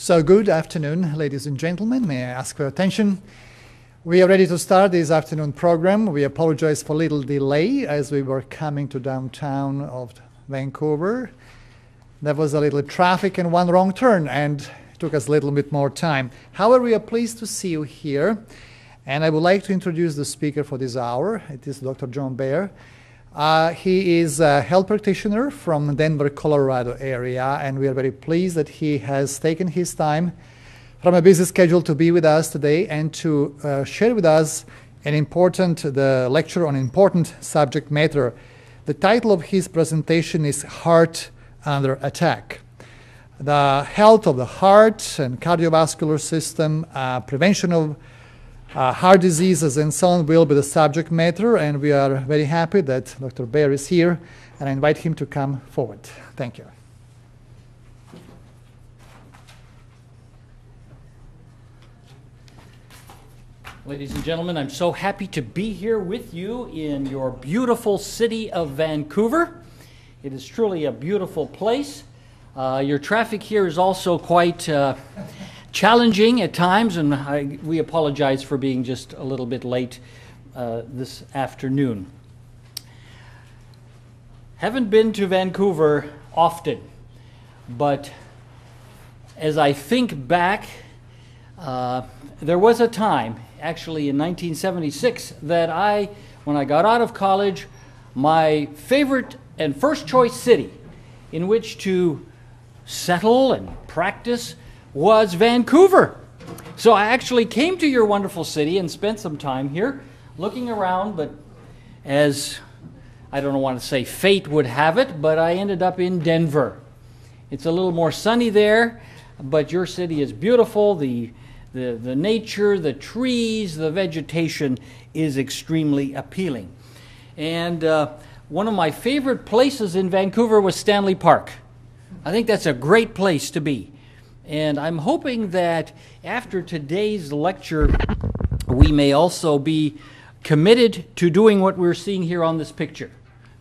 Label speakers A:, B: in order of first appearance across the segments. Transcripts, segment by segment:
A: So good afternoon, ladies and gentlemen. May I ask for attention? We are ready to start this afternoon program. We apologize for a little delay as we were coming to downtown of Vancouver. There was a little traffic and one wrong turn, and it took us a little bit more time. However, we are pleased to see you here, and I would like to introduce the speaker for this hour. It is Dr. John Baer. He is a health practitioner from Denver, Colorado area, and we are very pleased that he has taken his time from a busy schedule to be with us today and to share with us the lecture on important subject matter. The title of his presentation is Heart Under Attack. The health of the heart and cardiovascular system, prevention of heart diseases and so on will be the subject matter, and we are very happy that Dr. Baer is here, and I invite him to come forward. Thank you.
B: Ladies and gentlemen, I'm so happy to be here with you in your beautiful city of Vancouver. It is truly a beautiful place. Your traffic here is also quite challenging at times, and we apologize for being just a little bit late this afternoon. Haven't been to Vancouver often, but as I think back, there was a time, actually in 1976, that when I got out of college, my favorite and first choice city in which to settle and practice was Vancouver. So I actually came to your wonderful city and spent some time here looking around, but as I don't want to say fate would have it, but I ended up in Denver. It's a little more sunny there, but your city is beautiful. The nature, the trees, the vegetation is extremely appealing. And one of my favorite places in Vancouver was Stanley Park. I think that's a great place to be. And I'm hoping that after today's lecture, we may also be committed to doing what we're seeing here on this picture.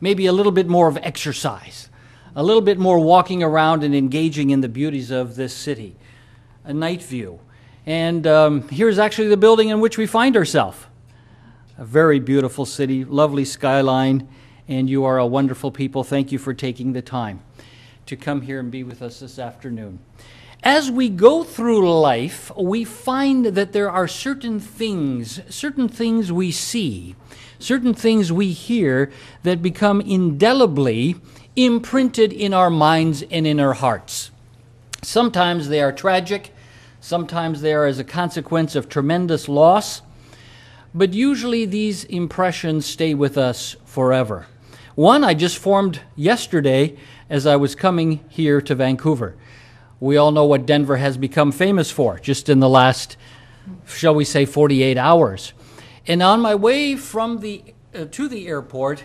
B: Maybe a little bit more of exercise, a little bit more walking around and engaging in the beauties of this city. A night view. And here's actually the building in which we find ourselves. A very beautiful city, lovely skyline, and you are a wonderful people. Thank you for taking the time to come here and be with us this afternoon. As we go through life, we find that there are certain things we see, certain things we hear that become indelibly imprinted in our minds and in our hearts. Sometimes they are tragic, sometimes they are as a consequence of tremendous loss, but usually these impressions stay with us forever. One I just formed yesterday as I was coming here to Vancouver. We all know what Denver has become famous for, just in the last, shall we say, 48 hours. And on my way from to the airport,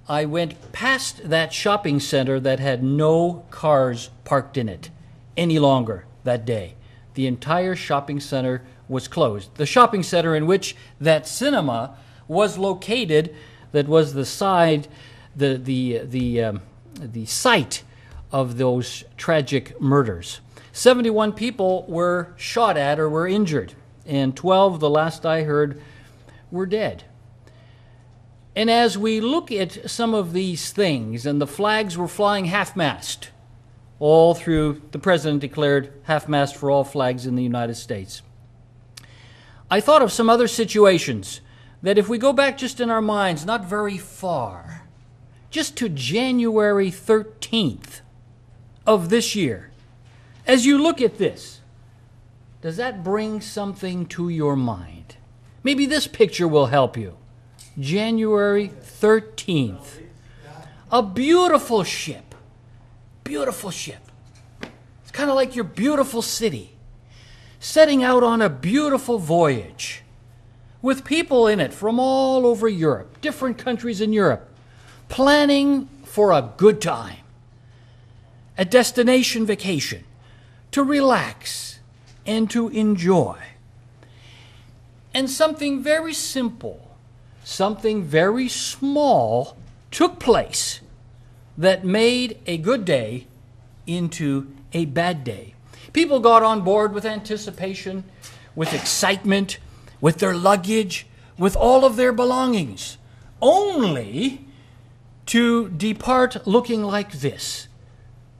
B: I went past that shopping center that had no cars parked in it any longer that day. The entire shopping center was closed. The shopping center in which that cinema was located, that was the site of those tragic murders. 71 people were shot at or were injured, and 12, the last I heard, were dead. And as we look at some of these things, and the flags were flying half-mast, all through, the president declared half-mast for all flags in the United States. I thought of some other situations that if we go back just in our minds, not very far, just to January 13th of this year, as you look at this, does that bring something to your mind? Maybe this picture will help you. January 13th. A beautiful ship. Beautiful ship. It's kind of like your beautiful city. Setting out on a beautiful voyage with people in it from all over Europe, different countries in Europe, planning for a good time. A destination vacation. To relax and to enjoy. And something very simple, something very small took place that made a good day into a bad day. People got on board with anticipation, with excitement, with their luggage, with all of their belongings, only to depart looking like this,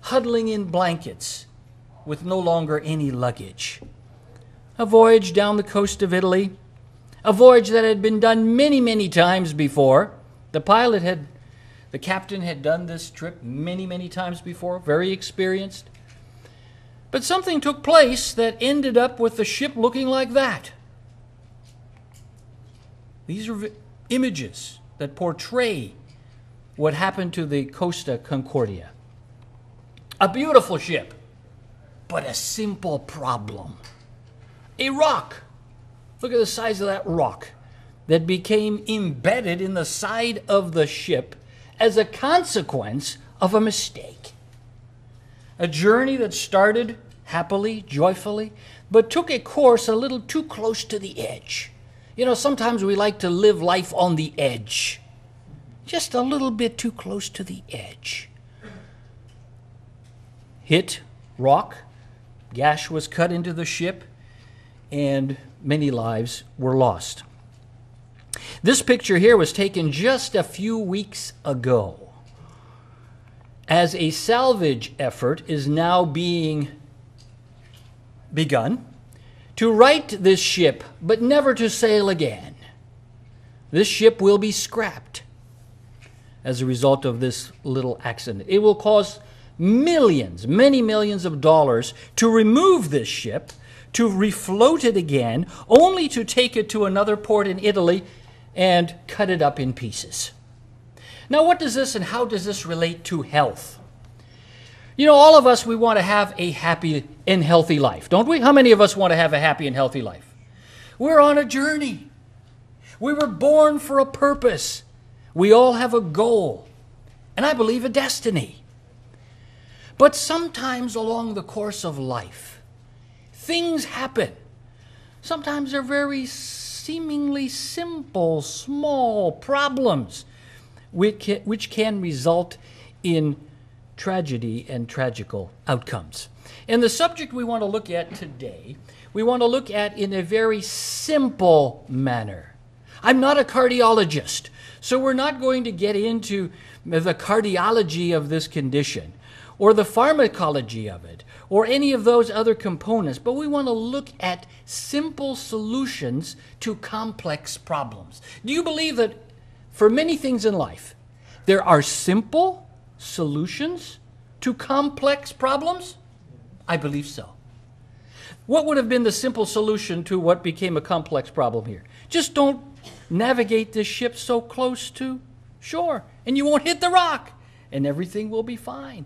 B: huddling in blankets with no longer any luggage. A voyage down the coast of Italy, a voyage that had been done many, many times before. The captain had done this trip many, many times before, very experienced. But something took place that ended up with the ship looking like that. These are images that portray what happened to the Costa Concordia. A beautiful ship, but a simple problem. A rock. Look at the size of that rock that became embedded in the side of the ship as a consequence of a mistake. A journey that started happily, joyfully, but took a course a little too close to the edge. You know, sometimes we like to live life on the edge. Just a little bit too close to the edge. Hit rock, gash was cut into the ship, and many lives were lost. This picture here was taken just a few weeks ago, as a salvage effort is now being begun to right this ship, but never to sail again. This ship will be scrapped as a result of this little accident. It will cost millions, many millions of dollars to remove this ship, to refloat it again, only to take it to another port in Italy and cut it up in pieces. Now, what does this and how does this relate to health? You know, all of us, we want to have a happy and healthy life, don't we? How many of us want to have a happy and healthy life? We're on a journey. We were born for a purpose. We all have a goal, and I believe a destiny. But sometimes along the course of life, things happen. Sometimes they're very seemingly simple, small problems which can result in tragedy and tragical outcomes. And the subject we want to look at today, we want to look at in a very simple manner. I'm not a cardiologist, so we're not going to get into the cardiology of this condition or the pharmacology of it or any of those other components, but we want to look at simple solutions to complex problems. Do you believe that for many things in life, there are simple solutions to complex problems? I believe so. What would have been the simple solution to what became a complex problem here? Just don't navigate this ship so close to shore, and you won't hit the rock, and everything will be fine.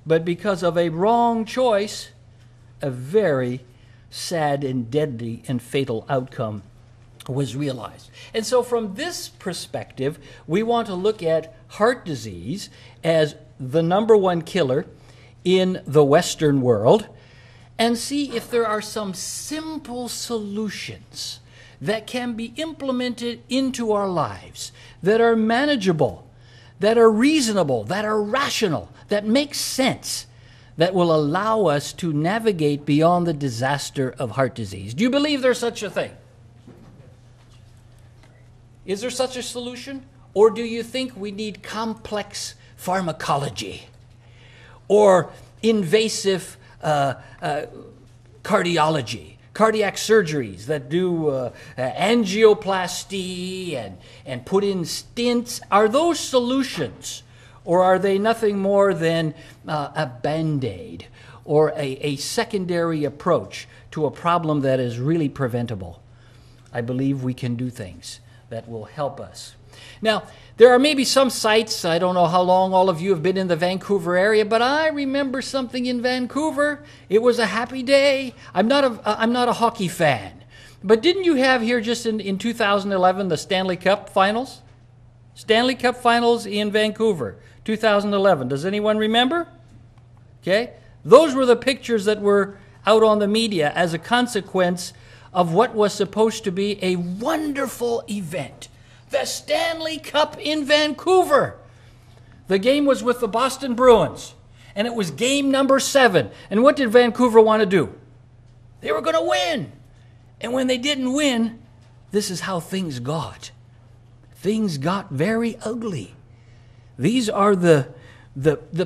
B: But because of a wrong choice, a very sad and deadly and fatal outcome was realized. And so from this perspective, we want to look at heart disease as the number one killer in the Western world and see if there are some simple solutions that can be implemented into our lives that are manageable, that are reasonable, that are rational, that make sense, that will allow us to navigate beyond the disaster of heart disease. Do you believe there's such a thing? Is there such a solution? Or do you think we need complex pharmacology or invasive cardiology, cardiac surgeries that do angioplasty and put in stents? Are those solutions, or are they nothing more than a Band-Aid or a secondary approach to a problem that is really preventable? I believe we can do things that will help us. Now, there are maybe some sites, I don't know how long all of you have been in the Vancouver area, but I remember something in Vancouver. It was a happy day. I'm not a hockey fan, but didn't you have here just in 2011 the Stanley Cup Finals? Stanley Cup Finals in Vancouver, 2011. Does anyone remember? Okay. Those were the pictures that were out on the media as a consequence of what was supposed to be a wonderful event. The Stanley Cup in Vancouver. The game was with the Boston Bruins. And it was game number 7. And what did Vancouver want to do? They were going to win. And when they didn't win, this is how things got. Things got very ugly. These are the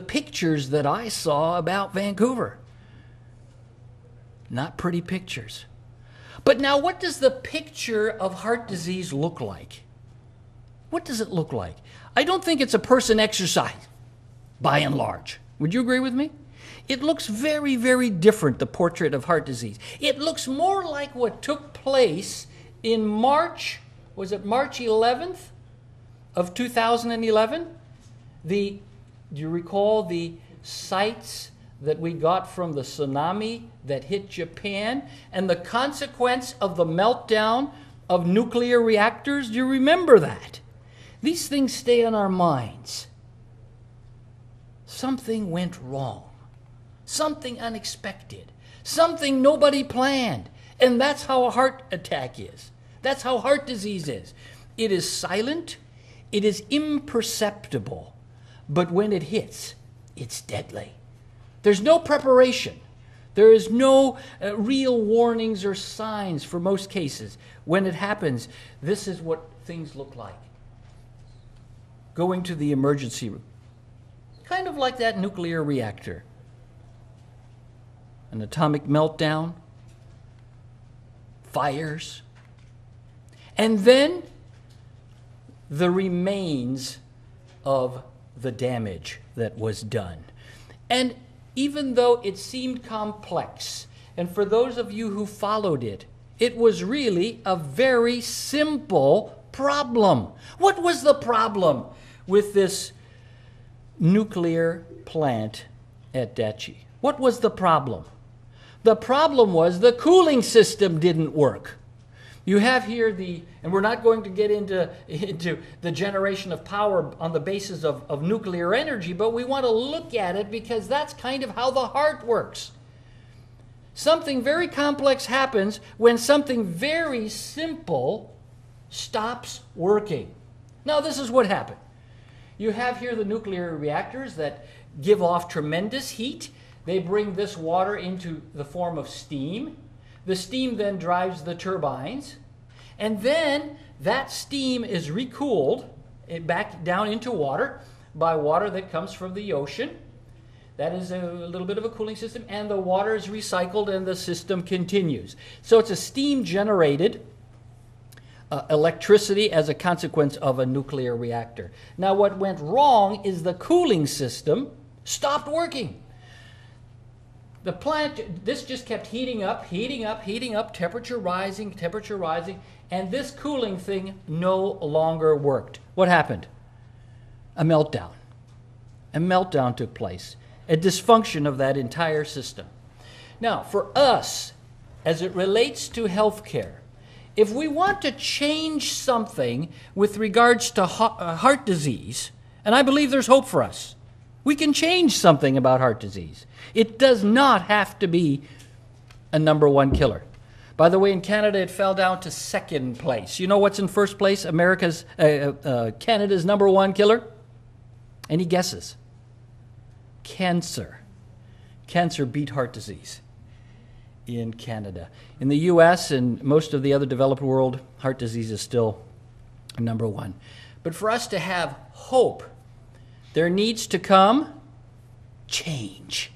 B: pictures that I saw about Vancouver. Not pretty pictures. But now, what does the picture of heart disease look like? What does it look like? I don't think it's a person exercise, by and large. Would you agree with me? It looks very, very different, the portrait of heart disease. It looks more like what took place in March 11th of 2011? Do you recall the sights that we got from the tsunami that hit Japan and the consequence of the meltdown of nuclear reactors? Do you remember that? These things stay on our minds. Something went wrong. Something unexpected. Something nobody planned. And that's how a heart attack is. That's how heart disease is. It is silent. It is imperceptible. But when it hits, it's deadly. There's no preparation. There is no real warnings or signs for most cases. When it happens, this is what things look like. Going to the emergency room. Kind of like that nuclear reactor. An atomic meltdown. Fires. And then the remains of the damage that was done. And even though it seemed complex, and for those of you who followed it, it was really a very simple problem. What was the problem with this nuclear plant at Dachi? What was the problem? The problem was the cooling system didn't work. You have here and we're not going to get into the generation of power on the basis of nuclear energy, but we want to look at it because that's kind of how the heart works. Something very complex happens when something very simple stops working. Now, this is what happened. You have here the nuclear reactors that give off tremendous heat. They bring this water into the form of steam. The steam then drives the turbines, and then that steam is recooled back down into water by water that comes from the ocean. That is a little bit of a cooling system, and the water is recycled and the system continues. So it's a steam-generated electricity as a consequence of a nuclear reactor. Now, what went wrong is the cooling system stopped working. The plant, this just kept heating up, temperature rising, and this cooling thing no longer worked. What happened? A meltdown. A meltdown took place. A dysfunction of that entire system. Now, for us, as it relates to healthcare, if we want to change something with regards to heart disease, and I believe there's hope for us, we can change something about heart disease. It does not have to be a number one killer. By the way, in Canada, it fell down to second place. You know what's in first place? Canada's number one killer? Any guesses? Cancer. Cancer beat heart disease in Canada. In the U.S. and most of the other developed world, heart disease is still number one. But for us to have hope, there needs to come change.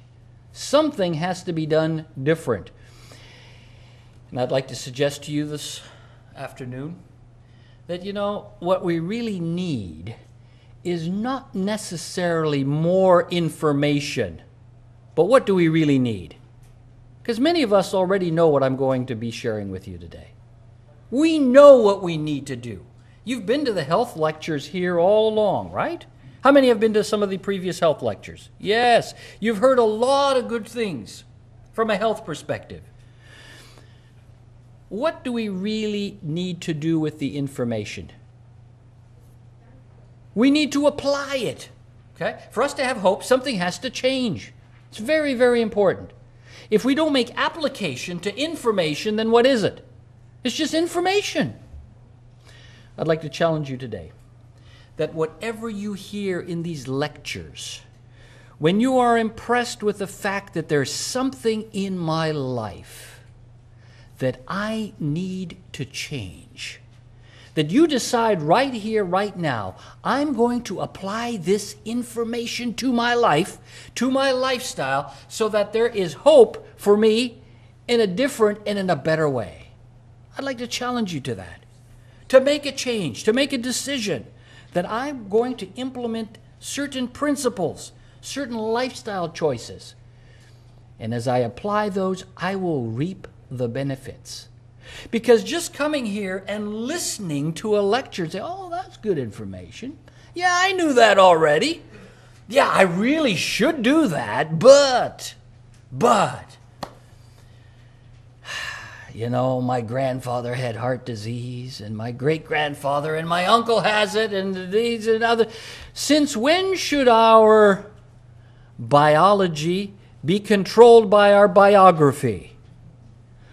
B: Something has to be done different. And I'd like to suggest to you this afternoon that, what we really need is not necessarily more information, but what do we really need? Because many of us already know what I'm going to be sharing with you today. We know what we need to do. You've been to the health lectures here all along, right? How many have been to some of the previous health lectures? Yes, you've heard a lot of good things from a health perspective. What do we really need to do with the information? We need to apply it. Okay? For us to have hope, something has to change. It's very, very important. If we don't make application to information, then what is it? It's just information. I'd like to challenge you today that whatever you hear in these lectures, when you are impressed with the fact that there's something in my life that I need to change, that you decide right here, right now, I'm going to apply this information to my life, to my lifestyle, so that there is hope for me in a different and in a better way. I'd like to challenge you to that, to make a change, to make a decision that I'm going to implement certain principles, certain lifestyle choices. And as I apply those, I will reap the benefits. Because just coming here and listening to a lecture and say, oh, that's good information. Yeah, I knew that already. Yeah, I really should do that, but, you know, my grandfather had heart disease, and my great-grandfather and my uncle has it, and these and other. Since when should our biology be controlled by our biography?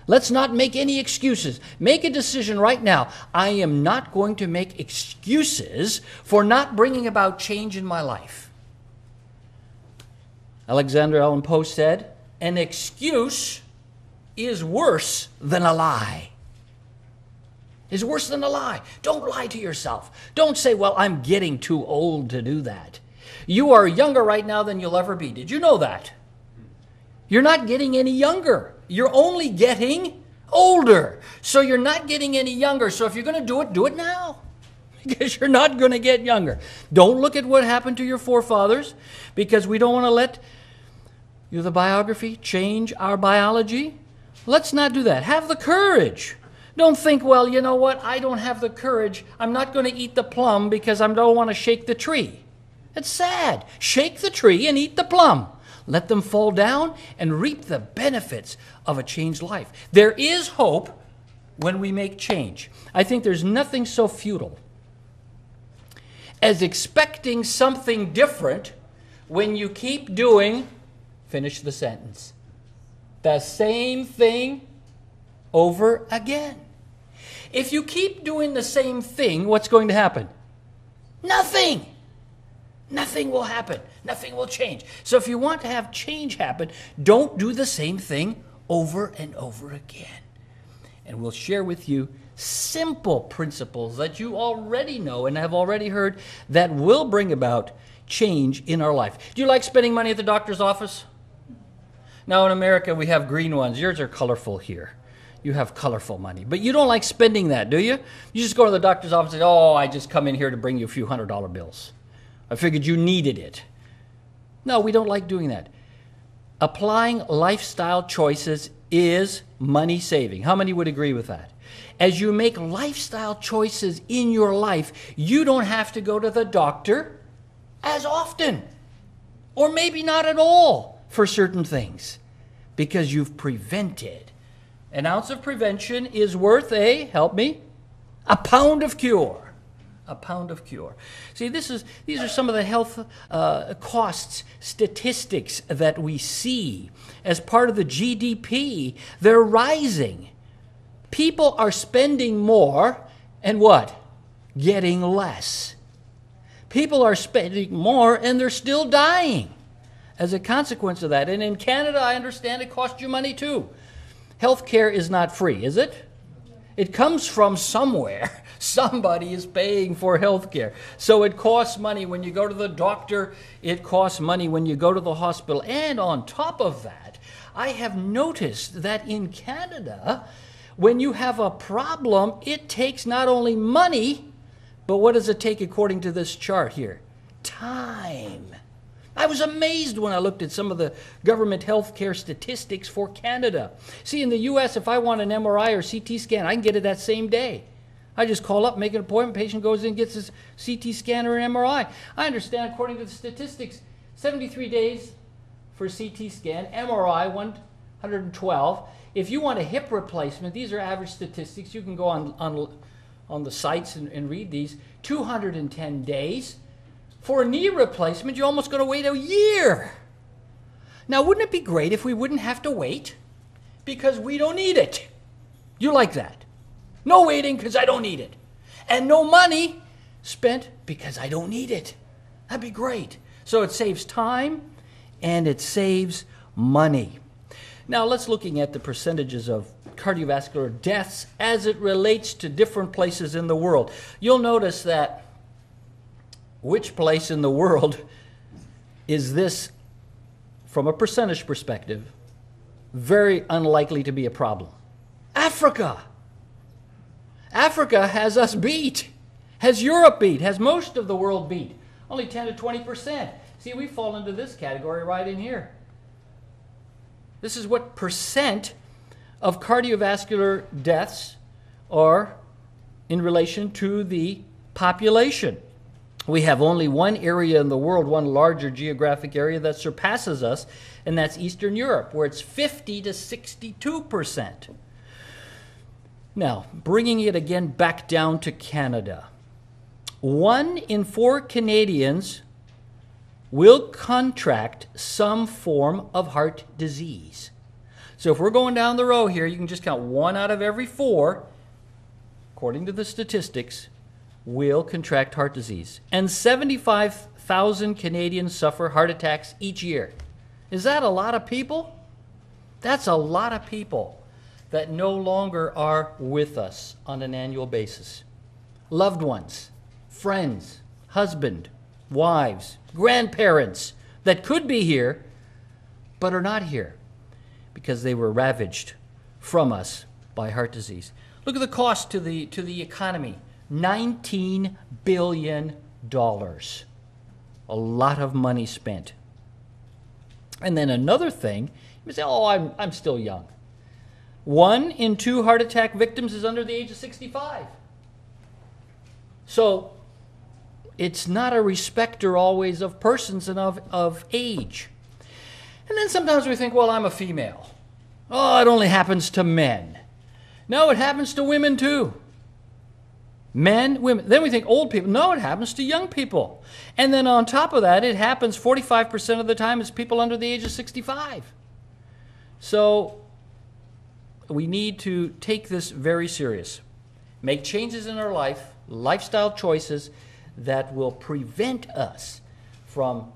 B: Let's not make any excuses. Make a decision right now. I am not going to make excuses for not bringing about change in my life. Alexander Allan Poe said, an excuse is worse than a lie. Is worse than a lie. Don't lie to yourself. Don't say, well, I'm getting too old to do that. You are younger right now than you'll ever be. Did you know that? You're not getting any younger. You're only getting older. So you're not getting any younger. So if you're going to do it now. Because you're not going to get younger. Don't look at what happened to your forefathers, because we don't want to let the biography change our biology. Let's not do that. Have the courage. Don't think, well, you know what? I don't have the courage. I'm not going to eat the plum because I don't want to shake the tree. It's sad. Shake the tree and eat the plum. Let them fall down and reap the benefits of a changed life. There is hope when we make change. I think there's nothing so futile as expecting something different when you keep doing, finish the sentence, the same thing over again. If you keep doing the same thing, what's going to happen? Nothing. Nothing will happen. Nothing will change. So if you want to have change happen, don't do the same thing over and over again. And we'll share with you simple principles that you already know and have already heard that will bring about change in our life. Do you like spending money at the doctor's office? Now in America we have green ones. Yours are colorful here. You have colorful money. But you don't like spending that, do you? You just go to the doctor's office and say, oh, I just come in here to bring you a few $100 bills. I figured you needed it. No, we don't like doing that. Applying lifestyle choices is money saving. How many would agree with that? As you make lifestyle choices in your life, you don't have to go to the doctor as often, or maybe not at all for certain things, because you've prevented. An ounce of prevention is worth help me, a pound of cure. A pound of cure. See, these are some of the health costs statistics that we see as part of the GDP. They're rising. People are spending more and what? Getting less. People are spending more and they're still dying as a consequence of that. And in Canada, I understand it costs you money too. Healthcare is not free, is it? It comes from somewhere. Somebody is paying for health care. So it costs money when you go to the doctor. It costs money when you go to the hospital. And on top of that, I have noticed that in Canada, when you have a problem, it takes not only money, but what does it take according to this chart here? Time. I was amazed when I looked at some of the government health care statistics for Canada. See, in the U.S., if I want an MRI or CT scan, I can get it that same day. I just call up, make an appointment, patient goes in, gets his CT scan or an MRI. I understand, according to the statistics, 73 days for CT scan, MRI 112. If you want a hip replacement, these are average statistics. You can go on the sites and read these. 210 days. For a knee replacement, you're almost going to wait a year. Now, wouldn't it be great if we wouldn't have to wait? Because we don't need it. You like that? No waiting because I don't need it. And no money spent because I don't need it. That'd be great. So it saves time, and it saves money. Now let's looking at the percentages of cardiovascular deaths as it relates to different places in the world. You'll notice that which place in the world is this, from a percentage perspective, very unlikely to be a problem. Africa. Africa has us beat, has Europe beat, has most of the world beat. Only 10 to 20%. See, we fall into this category right in here. This is what percent of cardiovascular deaths are in relation to the population. We have only one area in the world, one larger geographic area that surpasses us, and that's Eastern Europe, where it's 50 to 62%. Now, bringing it again back down to Canada. 1 in 4 Canadians will contract some form of heart disease. So if we're going down the row here, you can just count 1 out of every 4, according to the statistics, will contract heart disease. And 75,000 Canadians suffer heart attacks each year. Is that a lot of people? That's a lot of people that no longer are with us on an annual basis. Loved ones, friends, husband, wives, grandparents that could be here but are not here because they were ravaged from us by heart disease. Look at the cost to the economy. $19 billion. A lot of money spent. And then another thing, you say, oh, I'm still young. 1 in 2 heart attack victims is under the age of 65. So it's not a respecter always of persons and of age. And then sometimes we think, well, I'm a female. Oh, it only happens to men. No, it happens to women too. Men, women. Then we think old people. No, it happens to young people. And then on top of that, it happens 45% of the time it's people under the age of 65. So we need to take this very serious. Make changes in our life, lifestyle choices that will prevent us from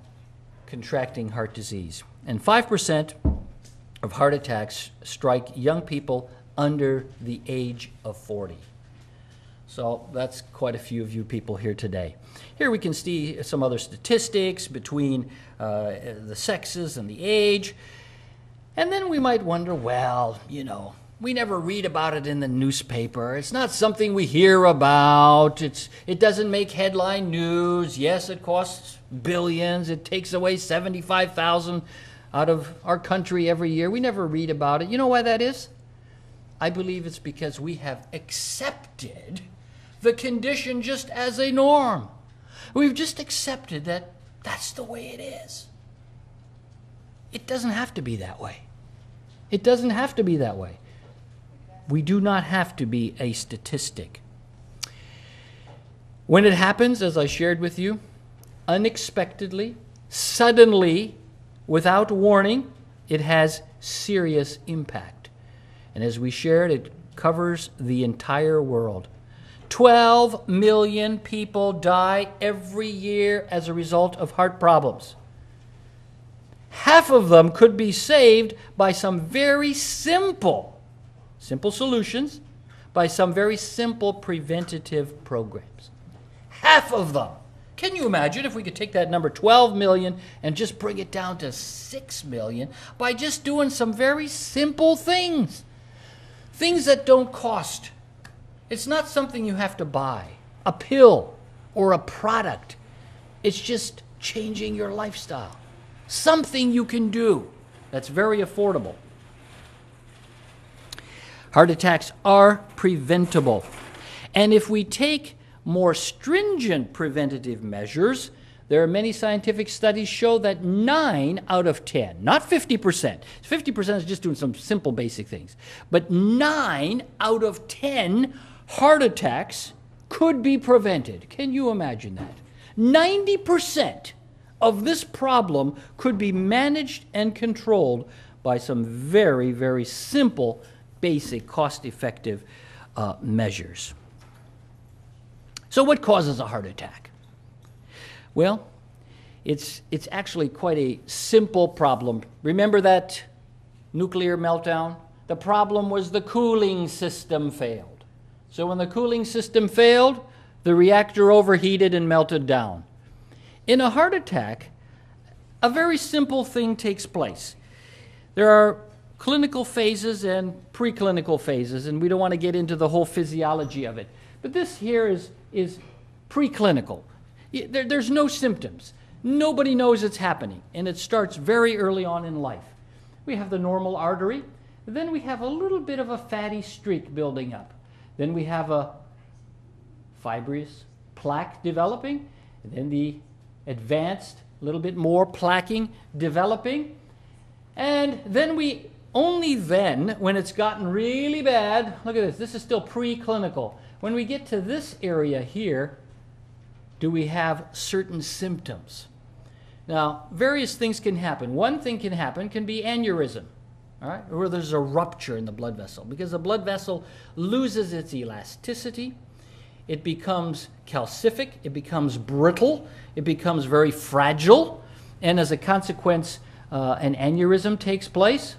B: contracting heart disease. And 5% of heart attacks strike young people under the age of 40. So that's quite a few of you people here today. Here we can see some other statistics between the sexes and the age. And then we might wonder, well, you know, we never read about it in the newspaper. It's not something we hear about. It doesn't make headline news. Yes, it costs billions. It takes away 75,000 out of our country every year. We never read about it. You know why that is? I believe it's because we have accepted the condition just as a norm. We've just accepted that that's the way it is. It doesn't have to be that way. It doesn't have to be that way. We do not have to be a statistic. When it happens, as I shared with you, unexpectedly, suddenly, without warning, it has serious impact. And as we shared, it covers the entire world. 12 million people die every year as a result of heart problems. Half of them could be saved by some very simple solutions, by some very simple preventative programs. Half of them. Can you imagine if we could take that number 12 million and just bring it down to 6 million by just doing some very simple things? Things that don't cost. It's not something you have to buy, a pill or a product. It's just changing your lifestyle. Something you can do that's very affordable. Heart attacks are preventable. And if we take more stringent preventative measures, there are many scientific studies show that 9 out of 10, not 50%. 50% is just doing some simple basic things. But 9 out of 10 heart attacks could be prevented. Can you imagine that? 90% of this problem could be managed and controlled by some very, very simple, basic, cost-effective measures. So what causes a heart attack? Well, It's actually quite a simple problem. Remember that nuclear meltdown? The problem was the cooling system failed. So when the cooling system failed, the reactor overheated and melted down. In a heart attack, a very simple thing takes place. There are clinical phases and preclinical phases, and we don't want to get into the whole physiology of it. But this here is preclinical. There's no symptoms. Nobody knows it's happening, and it starts very early on in life. We have the normal artery, then we have a little bit of a fatty streak building up. Then we have a fibrous plaque developing, and then the advanced, little bit more plaquing developing, and then only then, when it's gotten really bad, look at this is still preclinical. When we get to this area here, do we have certain symptoms? Now, various things can happen. One thing can be aneurysm, all right, or there's a rupture in the blood vessel, because the blood vessel loses its elasticity. It becomes calcific, it becomes brittle, it becomes very fragile, and as a consequence, an aneurysm takes place.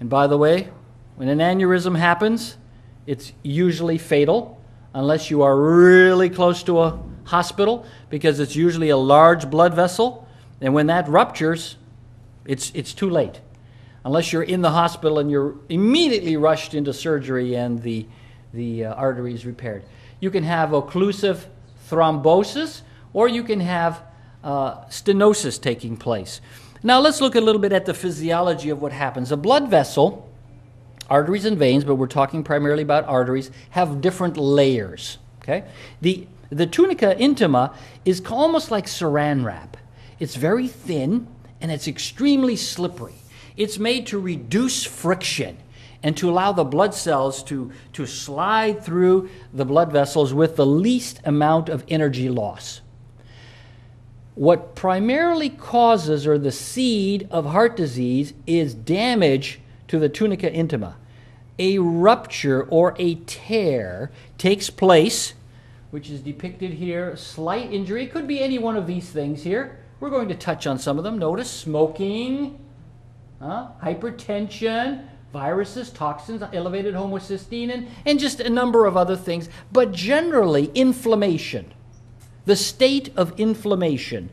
B: And by the way, when an aneurysm happens, it's usually fatal, unless you are really close to a hospital, because it's usually a large blood vessel, and when that ruptures, it's too late. Unless you're in the hospital and you're immediately rushed into surgery and the artery is repaired. You can have occlusive thrombosis, or you can have stenosis taking place. Now let's look a little bit at the physiology of what happens. A blood vessel, arteries and veins, but we're talking primarily about arteries, have different layers. Okay? The tunica intima is almost like saran wrap. It's very thin and it's extremely slippery. It's made to reduce friction and to allow the blood cells to slide through the blood vessels with the least amount of energy loss. What primarily causes, or the seed of heart disease, is damage to the tunica intima. A rupture or a tear takes place, which is depicted here, a slight injury. It could be any one of these things here. We're going to touch on some of them. Notice smoking, hypertension, viruses, toxins, elevated homocysteine, and just a number of other things. But generally, inflammation. The state of inflammation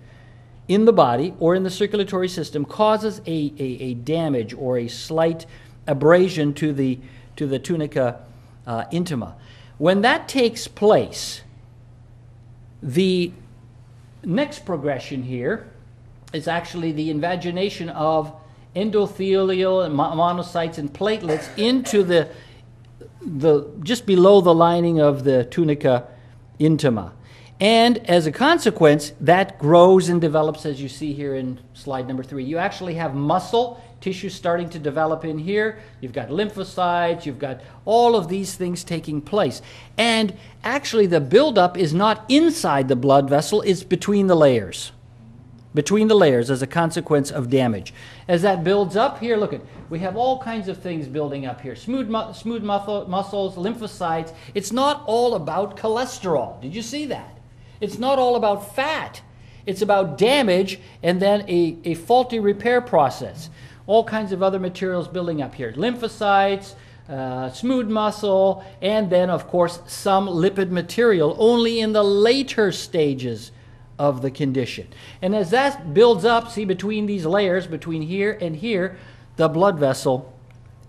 B: in the body or in the circulatory system causes a damage or a slight abrasion to the tunica intima. When that takes place, the next progression here is actually the invagination of endothelial and monocytes and platelets into the just below the lining of the tunica intima. And as a consequence, that grows and develops, as you see here in slide number 3. You actually have muscle tissue starting to develop in here. You've got lymphocytes. You've got all of these things taking place. And actually, the buildup is not inside the blood vessel. It's between the layers. Between the layers as a consequence of damage. As that builds up here, look at, we have all kinds of things building up here. Smooth muscles, lymphocytes. It's not all about cholesterol. Did you see that? It's not all about fat. It's about damage and then a faulty repair process. All kinds of other materials building up here. Lymphocytes, smooth muscle, and then, of course, some lipid material only in the later stages of the condition. And as that builds up, see, between these layers, between here and here, the blood vessel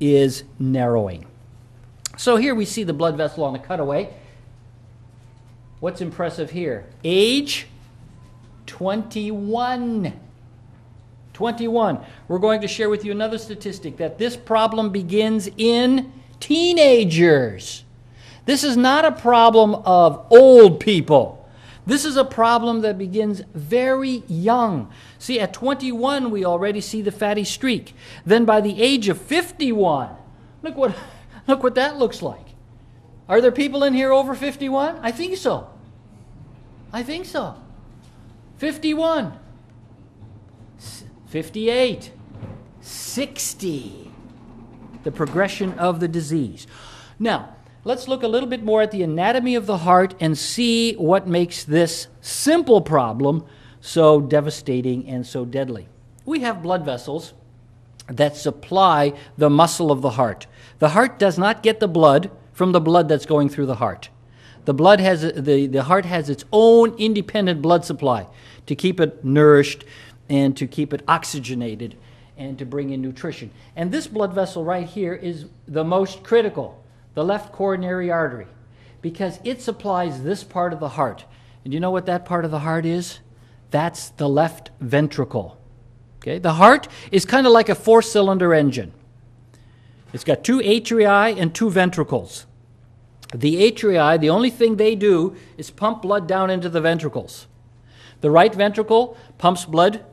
B: is narrowing. So here we see the blood vessel on the cutaway. What's impressive here? Age 21. 21. We're going to share with you another statistic that this problem begins in teenagers. This is not a problem of old people. This is a problem that begins very young. See, at 21, we already see the fatty streak. Then by the age of 51, look what that looks like. Are there people in here over 51? I think so. I think so. 51. 58. 60. The progression of the disease. Now, let's look a little bit more at the anatomy of the heart and see what makes this simple problem so devastating and so deadly. We have blood vessels that supply the muscle of the heart. The heart does not get the blood from the blood that's going through the heart. The heart has its own independent blood supply to keep it nourished and to keep it oxygenated and to bring in nutrition. And this blood vessel right here is the most critical, the left coronary artery, because it supplies this part of the heart. And you know what that part of the heart is? That's the left ventricle. Okay? The heart is kind of like a 4-cylinder engine. It's got 2 atria and 2 ventricles. The atria, the only thing they do is pump blood down into the ventricles. The right ventricle pumps blood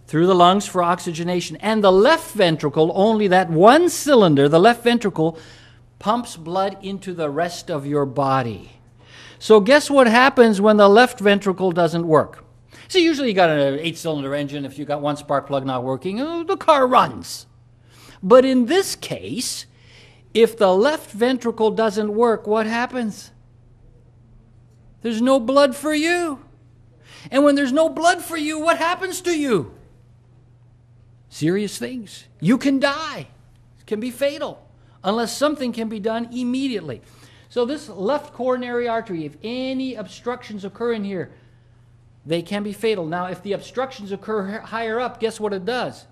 B: through the lungs for oxygenation, and the left ventricle, only that one cylinder, the left ventricle, pumps blood into the rest of your body. So guess what happens when the left ventricle doesn't work? So usually you got an 8-cylinder engine. If you got one spark plug not working, the car runs. But in this case, if the left ventricle doesn't work, what happens? There's no blood for you. And when there's no blood for you, what happens to you? Serious things. You can die. It can be fatal unless something can be done immediately. So this left coronary artery, if any obstructions occur in here, they can be fatal. Now, if the obstructions occur higher up, guess what it does?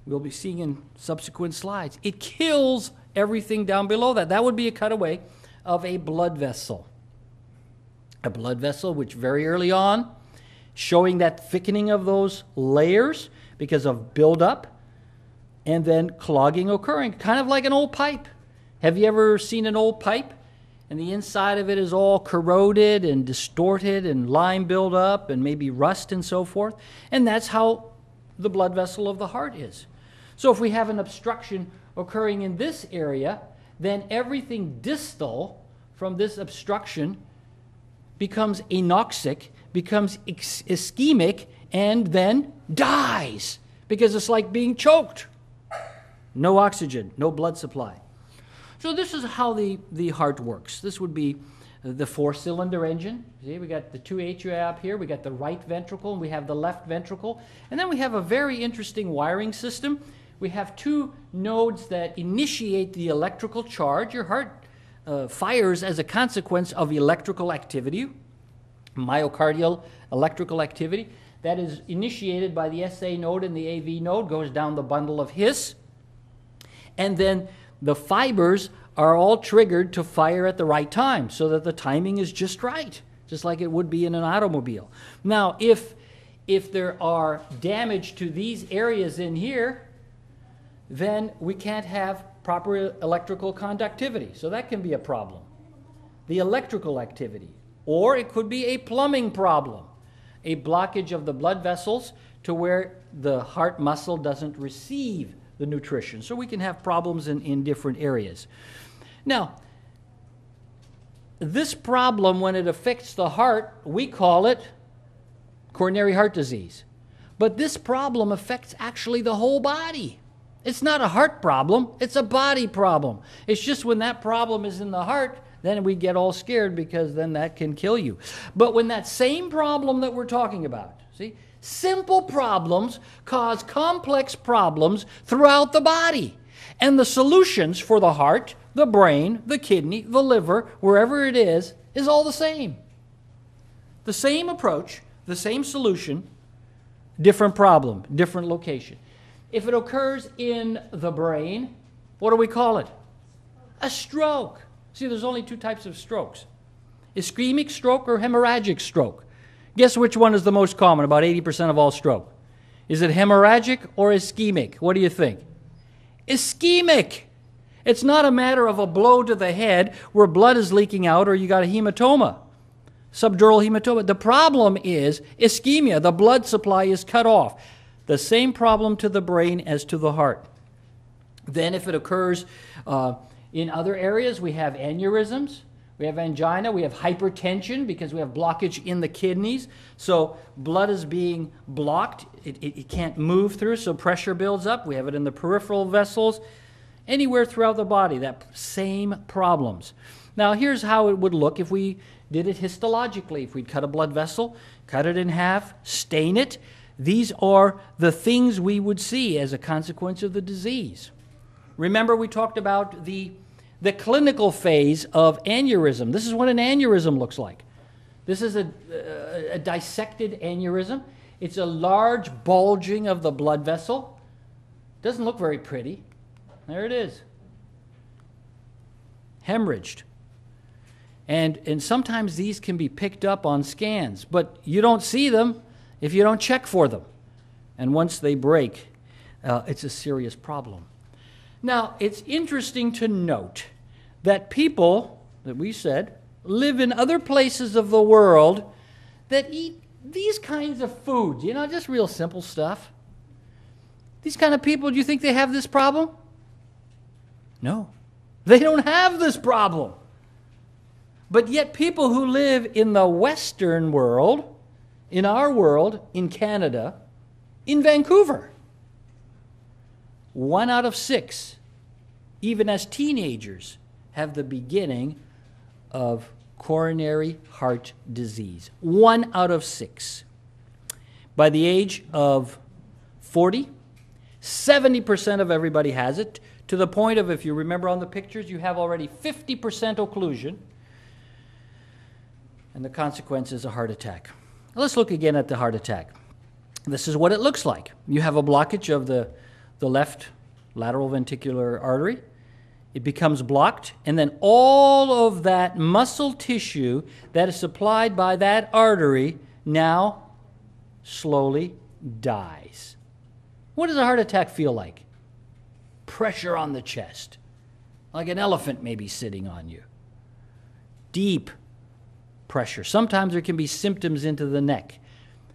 B: We'll be seeing in subsequent slides. It kills everything down below that. That would be a cutaway of a blood vessel. A blood vessel which very early on, showing that thickening of those layers because of buildup and then clogging occurring, kind of like an old pipe. Have you ever seen an old pipe? And the inside of it is all corroded and distorted and lime buildup and maybe rust and so forth. And that's how the blood vessel of the heart is. So if we have an obstruction occurring in this area, then everything distal from this obstruction becomes anoxic, becomes ischemic, and then dies because it's like being choked. No oxygen, no blood supply. So this is how the heart works. This would be the 4-cylinder engine. See, we got the 2 atria up here, we got the right ventricle, and we have the left ventricle. And then we have a very interesting wiring system. We have 2 nodes that initiate the electrical charge. Your heart fires as a consequence of electrical activity, myocardial electrical activity. That is initiated by the SA node and the AV node, goes down the bundle of His. And then the fibers are all triggered to fire at the right time so that the timing is just right, just like it would be in an automobile. Now, if there are damage to these areas in here, then we can't have proper electrical conductivity. So that can be a problem. The electrical activity. Or it could be a plumbing problem, a blockage of the blood vessels to where the heart muscle doesn't receive the nutrition. So we can have problems in different areas. Now, this problem, when it affects the heart, we call it coronary heart disease. But this problem affects actually the whole body. It's not a heart problem, it's a body problem. It's just when that problem is in the heart, then we get all scared because then that can kill you. But when that same problem that we're talking about, see, simple problems cause complex problems throughout the body. And the solutions for the heart, the brain, the kidney, the liver, wherever it is all the same. The same approach, the same solution, different problem, different location. If it occurs in the brain, what do we call it? A stroke. See, there's only 2 types of strokes. Ischemic stroke or hemorrhagic stroke. Guess which one is the most common, about 80% of all stroke? Is it hemorrhagic or ischemic? What do you think? Ischemic. It's not a matter of a blow to the head where blood is leaking out or you got a hematoma, subdural hematoma. The problem is ischemia. The blood supply is cut off. The same problem to the brain as to the heart. Then if it occurs in other areas, we have aneurysms. We have angina, we have hypertension because we have blockage in the kidneys. So blood is being blocked. It can't move through, so pressure builds up. We have it in the peripheral vessels. Anywhere throughout the body, that same problems. Now, here's how it would look if we did it histologically. If we'd cut a blood vessel, cut it in half, stain it, these are the things we would see as a consequence of the disease. Remember, we talked about the clinical phase of aneurysm. This is what an aneurysm looks like. This is a dissected aneurysm. It's a large bulging of the blood vessel. Doesn't look very pretty. There it is. Hemorrhaged. And sometimes these can be picked up on scans, but you don't see them if you don't check for them. And once they break, it's a serious problem. Now, it's interesting to note that people, that we said, live in other places of the world that eat these kinds of foods, just real simple stuff. These kind of people, do you think they have this problem? No, they don't have this problem. But yet people who live in the Western world, in our world, in Canada, in Vancouver, 1 out of 6, even as teenagers, have the beginning of coronary heart disease. 1 out of 6. By the age of 40, 70% of everybody has it, to the point of, if you remember on the pictures, you have already 50% occlusion, and the consequence is a heart attack. Let's look again at the heart attack. This is what it looks like. You have a blockage of the left lateral ventricular artery. It becomes blocked, and then all of that muscle tissue that is supplied by that artery now slowly dies. What does a heart attack feel like? Pressure on the chest, like an elephant maybe sitting on you. Deep pressure. Sometimes there can be symptoms into the neck,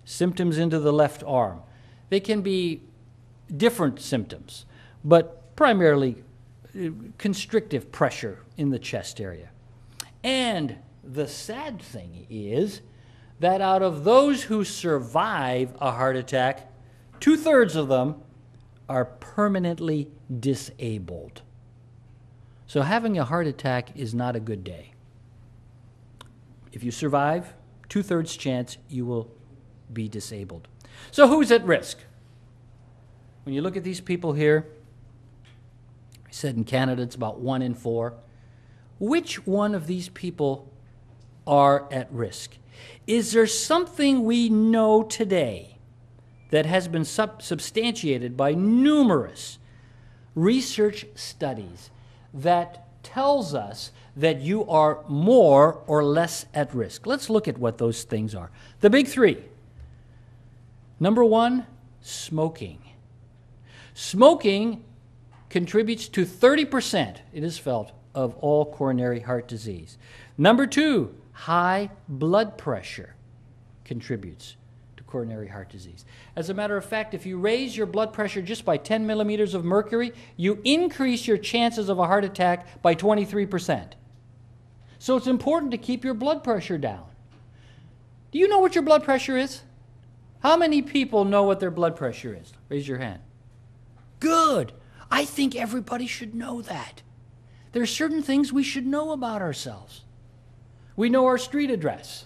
B: symptoms into the left arm. They can be different symptoms, but primarily constrictive pressure in the chest area. And the sad thing is that out of those who survive a heart attack, 2/3 of them are permanently disabled. So having a heart attack is not a good day. If you survive, 2/3 chance you will be disabled. So who's at risk? When you look at these people here, I said in Canada it's about 1 in 4. Which one of these people are at risk? Is there something we know today that has been substantiated by numerous research studies that tells us that you are more or less at risk? Let's look at what those things are. The big 3. Number 1, smoking. Smoking contributes to 30%, it is felt, of all coronary heart disease. Number 2, high blood pressure contributes to coronary heart disease. As a matter of fact, if you raise your blood pressure just by 10 millimeters of mercury, you increase your chances of a heart attack by 23%. So it's important to keep your blood pressure down. Do you know what your blood pressure is? How many people know what their blood pressure is? Raise your hand. Good. I think everybody should know that. There are certain things we should know about ourselves. We know our street address.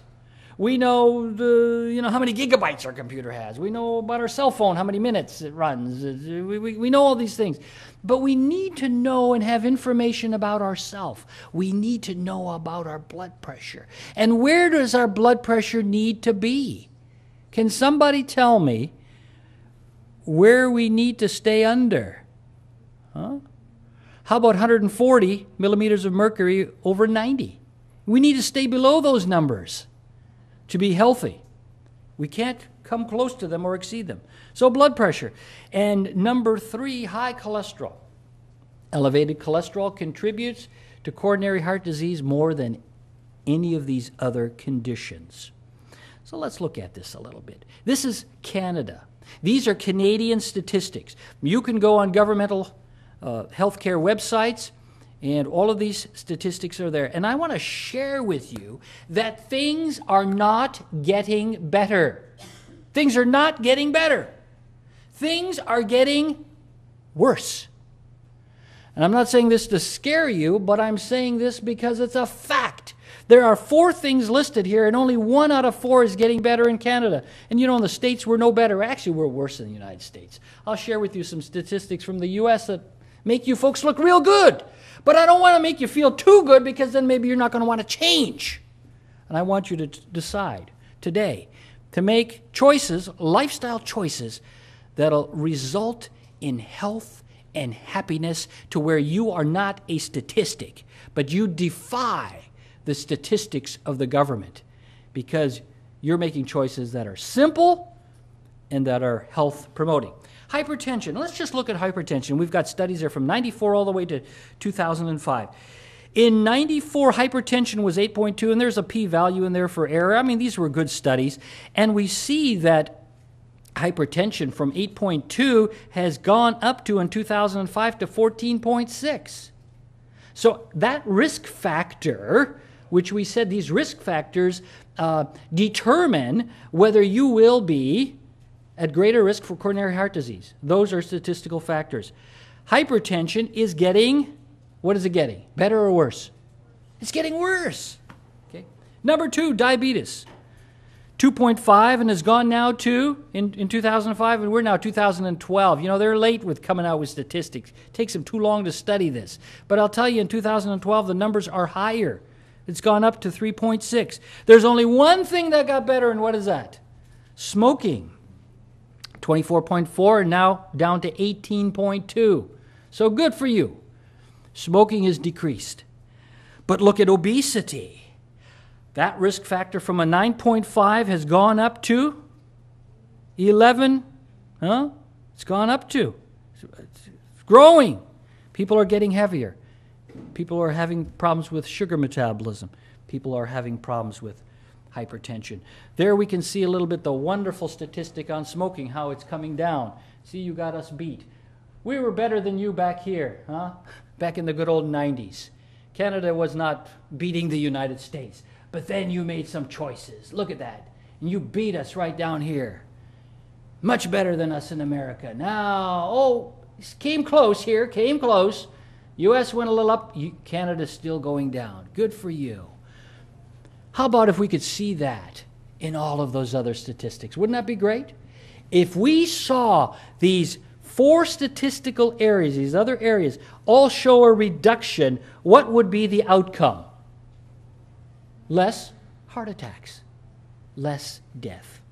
B: We know how many gigabytes our computer has. We know about our cell phone, how many minutes it runs. We know all these things. But we need to know and have information about ourselves. We need to know about our blood pressure. And where does our blood pressure need to be? Can somebody tell me where we need to stay under? Huh? How about 140 millimeters of mercury over 90? We need to stay below those numbers to be healthy. We can't come close to them or exceed them. So blood pressure. And number 3, high cholesterol. Elevated cholesterol contributes to coronary heart disease more than any of these other conditions. So let's look at this a little bit. This is Canada. These are Canadian statistics. You can go on governmental healthcare websites, and all of these statistics are there. And I want to share with you that things are not getting better. Things are not getting better. Things are getting worse. And I'm not saying this to scare you, but I'm saying this because it's a fact. There are 4 things listed here, and only 1 out of 4 is getting better in Canada. And in the States, we're no better. Actually, we're worse than the United States. I'll share with you some statistics from the U.S. that make you folks look real good. But I don't want to make you feel too good, because then maybe you're not going to want to change. And I want you to decide today to make choices, lifestyle choices, that'll result in health and happiness, to where you are not a statistic, but you defy the statistics of the government, because you're making choices that are simple and that are health promoting. Hypertension. Let's just look at hypertension. We've got studies there from 94 all the way to 2005. In 94, hypertension was 8.2, and there's a p-value in there for error. I mean, these were good studies. And we see that hypertension from 8.2 has gone up to, in 2005, to 14.6. So that risk factor, which we said these risk factors determine whether you will be at greater risk for coronary heart disease. Those are statistical factors. Hypertension is getting, what is it getting? Better or worse? It's getting worse. Okay. Number 2, diabetes. 2.5 and has gone now to, in 2005, and we're now 2012. They're late with coming out with statistics. It takes them too long to study this. But I'll tell you, in 2012, the numbers are higher. It's gone up to 3.6. There's only one thing that got better, and what is that? Smoking. 24.4 and now down to 18.2. So good for you. Smoking is decreased. But look at obesity. That risk factor from a 9.5 has gone up to 11. It's gone up to. It's growing. People are getting heavier. People are having problems with sugar metabolism. People are having problems with hypertension. There we can see a little bit the wonderful statistic on smoking, how it's coming down. See, you got us beat. We were better than you back here, back in the good old 90s. Canada was not beating the United States. But then you made some choices. Look at that. And you beat us right down here. Much better than us in America. Now, came close here, came close. U.S. went a little up. Canada's still going down. Good for you. How about if we could see that in all of those other statistics? Wouldn't that be great? If we saw these 4 statistical areas, these other areas, all show a reduction, what would be the outcome? Less heart attacks, less death.